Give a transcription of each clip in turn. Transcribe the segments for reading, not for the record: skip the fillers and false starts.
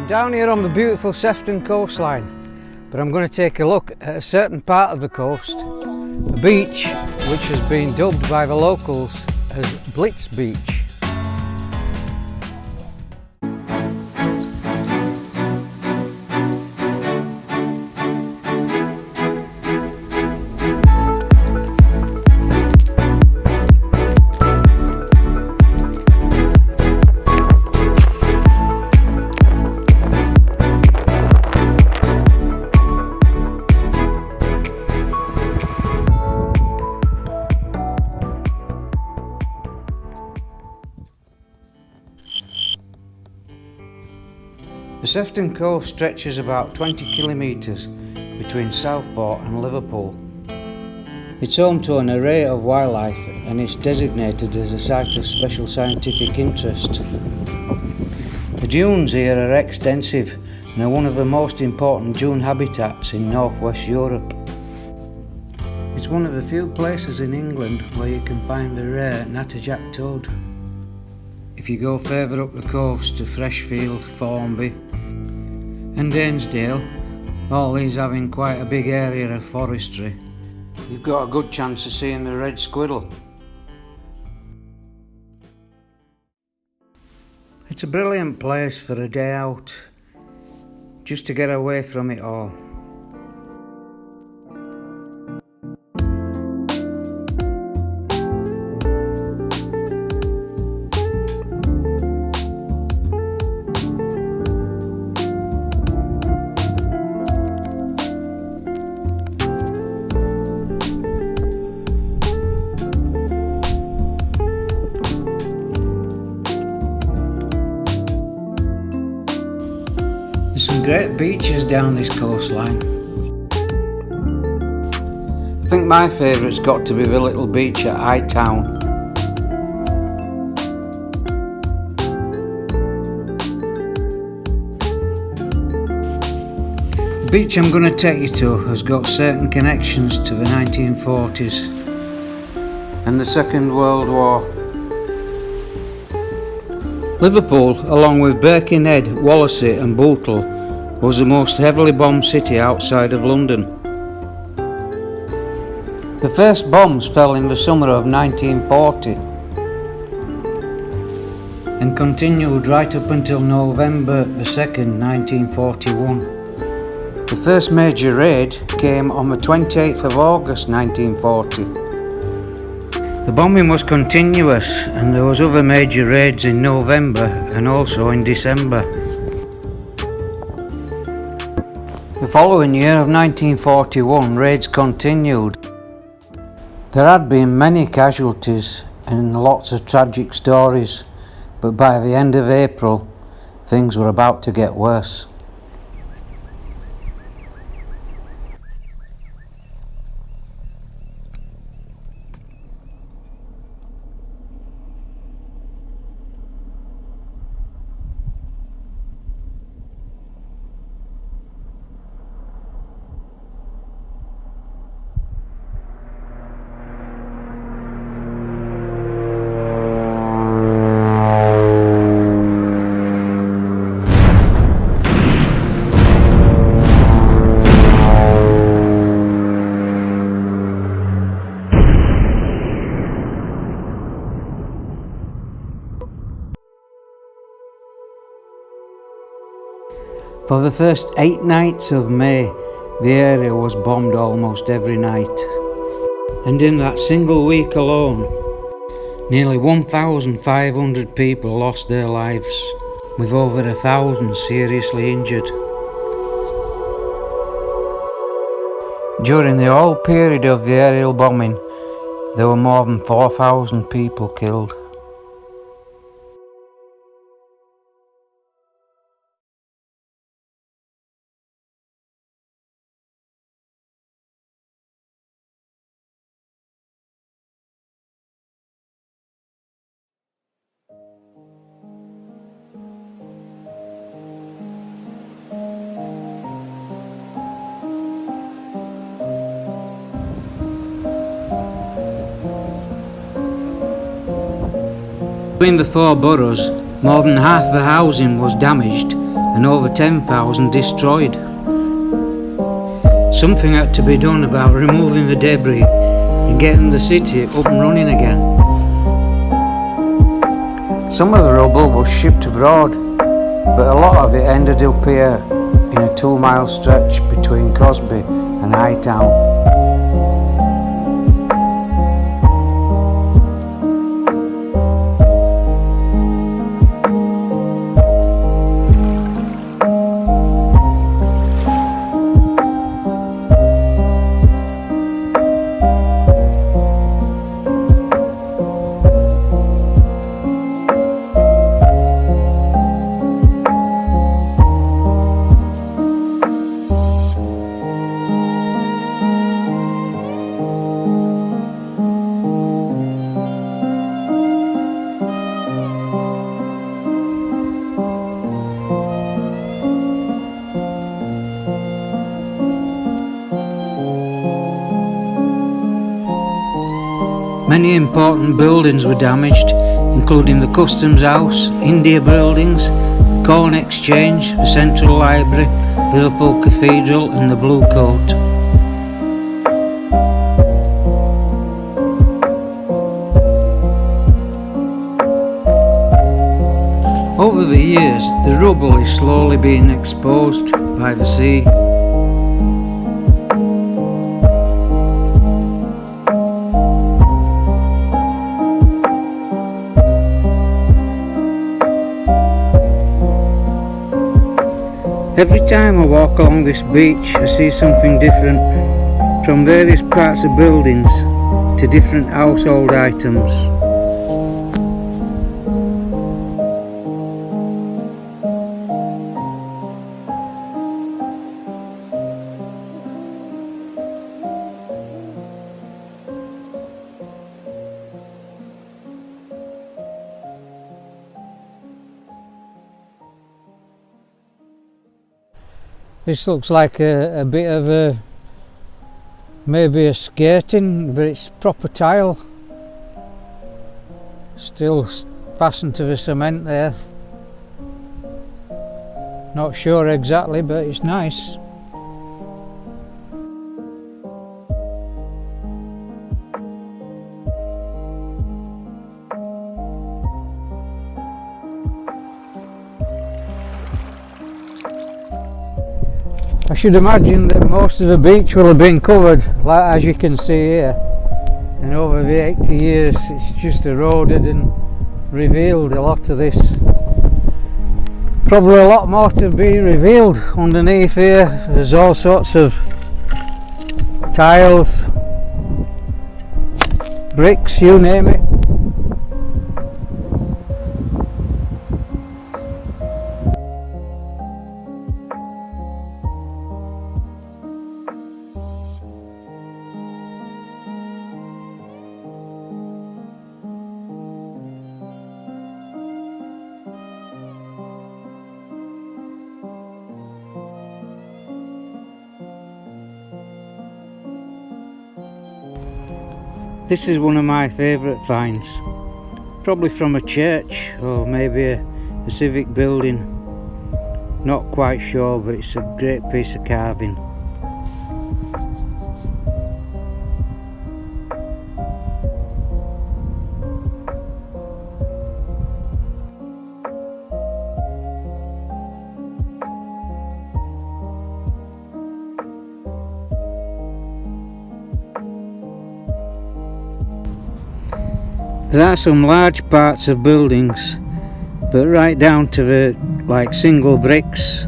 I'm down here on the beautiful Sefton coastline, but I'm going to take a look at a certain part of the coast, a beach which has been dubbed by the locals as Blitz Beach. The Sefton coast stretches about 20 kilometres between Southport and Liverpool. It's home to an array of wildlife and is designated as a site of special scientific interest. The dunes here are extensive and are one of the most important dune habitats in northwest Europe. It's one of the few places in England where you can find the rare natterjack toad. If you go further up the coast to Freshfield, Formby and Danesdale, all these having quite a big area of forestry, you've got a good chance of seeing the red squirrel. It's a brilliant place for a day out, just to get away from it all. There's some great beaches down this coastline. I think my favourite's got to be the little beach at Hightown. The beach I'm going to take you to has got certain connections to the 1940s and the Second World War. Liverpool, along with Birkenhead, Wallasey and Bootle, was the most heavily bombed city outside of London. The first bombs fell in the summer of 1940 and continued right up until November the 2nd, 1941. The first major raid came on the 28th of August 1940. The bombing was continuous and there was other major raids in November and also in December. The following year of 1941, raids continued. There had been many casualties and lots of tragic stories, but by the end of April, things were about to get worse. For the first 8 nights of May, the area was bombed almost every night. And in that single week alone, nearly 1,500 people lost their lives, with over 1,000 seriously injured. During the whole period of the aerial bombing, there were more than 4,000 people killed. Between the 4 boroughs, more than half the housing was damaged and over 10,000 destroyed. Something had to be done about removing the debris and getting the city up and running again. Some of the rubble was shipped abroad, but a lot of it ended up here in a 2-mile stretch between Crosby and Hightown. Many important buildings were damaged, including the Customs House, India buildings, Corn Exchange, the Central Library, Liverpool Cathedral and the Blue Coat. Over the years, the rubble is slowly being exposed by the sea. Every time I walk along this beach, I see something different, from various parts of buildings to different household items. This looks like a bit of maybe a skirting, but it's proper tile. Still fastened to the cement there. Not sure exactly, but it's nice. I should imagine that most of the beach will have been covered, like as you can see here, and over the 80 years it's just eroded and revealed a lot of this. Probably a lot more to be revealed underneath here. There's all sorts of tiles, bricks, you name it. This is one of my favourite finds, probably from a church or maybe a civic building, not quite sure, but it's a great piece of carving. There are some large parts of buildings, but right down to the single bricks,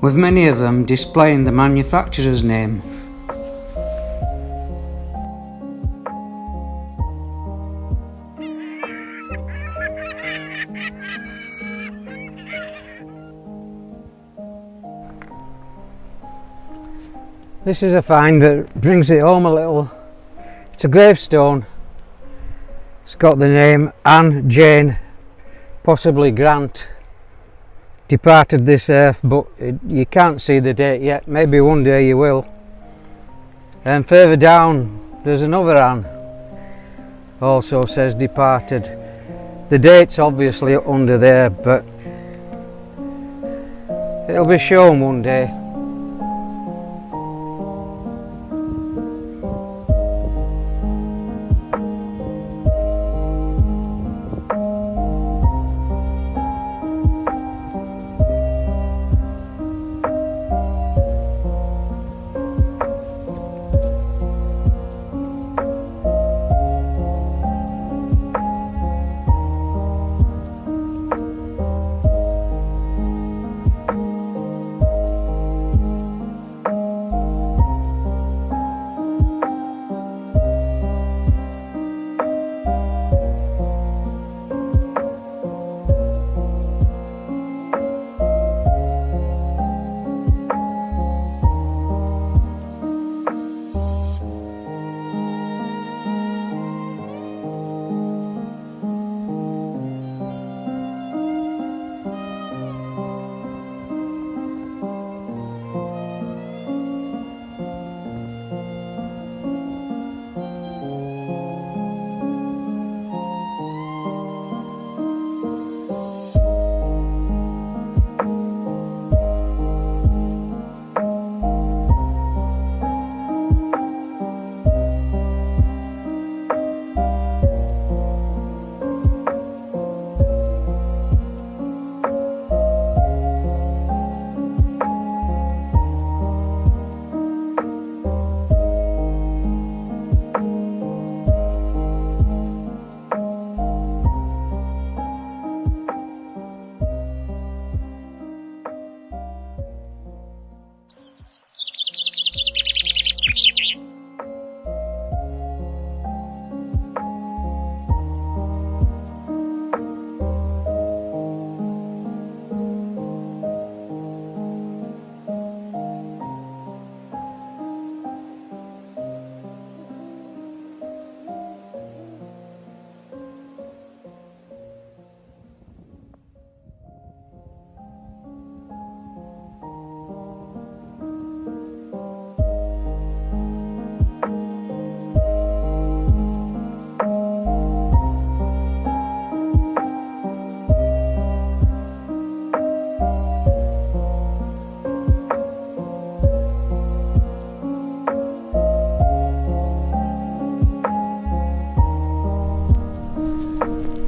with many of them displaying the manufacturer's name. This is a find that brings it home a little. It's a gravestone. It's got the name Anne Jane, possibly Grant, departed this earth, but you can't see the date yet. Maybe one day you will. And further down there's another Anne, also says departed. The date's obviously under there, but It'll be shown one day.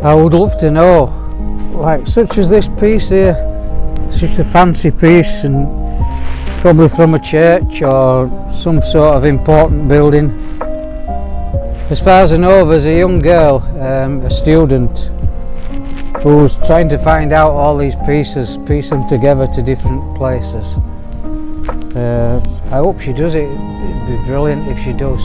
I would love to know, like such as this piece here, such a fancy piece and probably from a church or some sort of important building. As far as I know, there's a young girl, a student, who's trying to find out all these pieces, piece them together to different places. I hope she does it. It'd be brilliant if she does.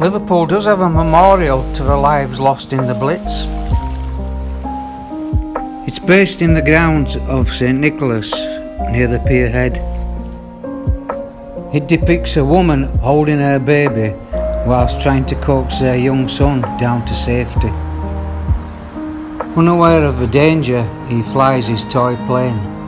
Liverpool does have a memorial to the lives lost in the Blitz. It's based in the grounds of St Nicholas near the pier head. It depicts a woman holding her baby whilst trying to coax their young son down to safety. Unaware of the danger, he flies his toy plane.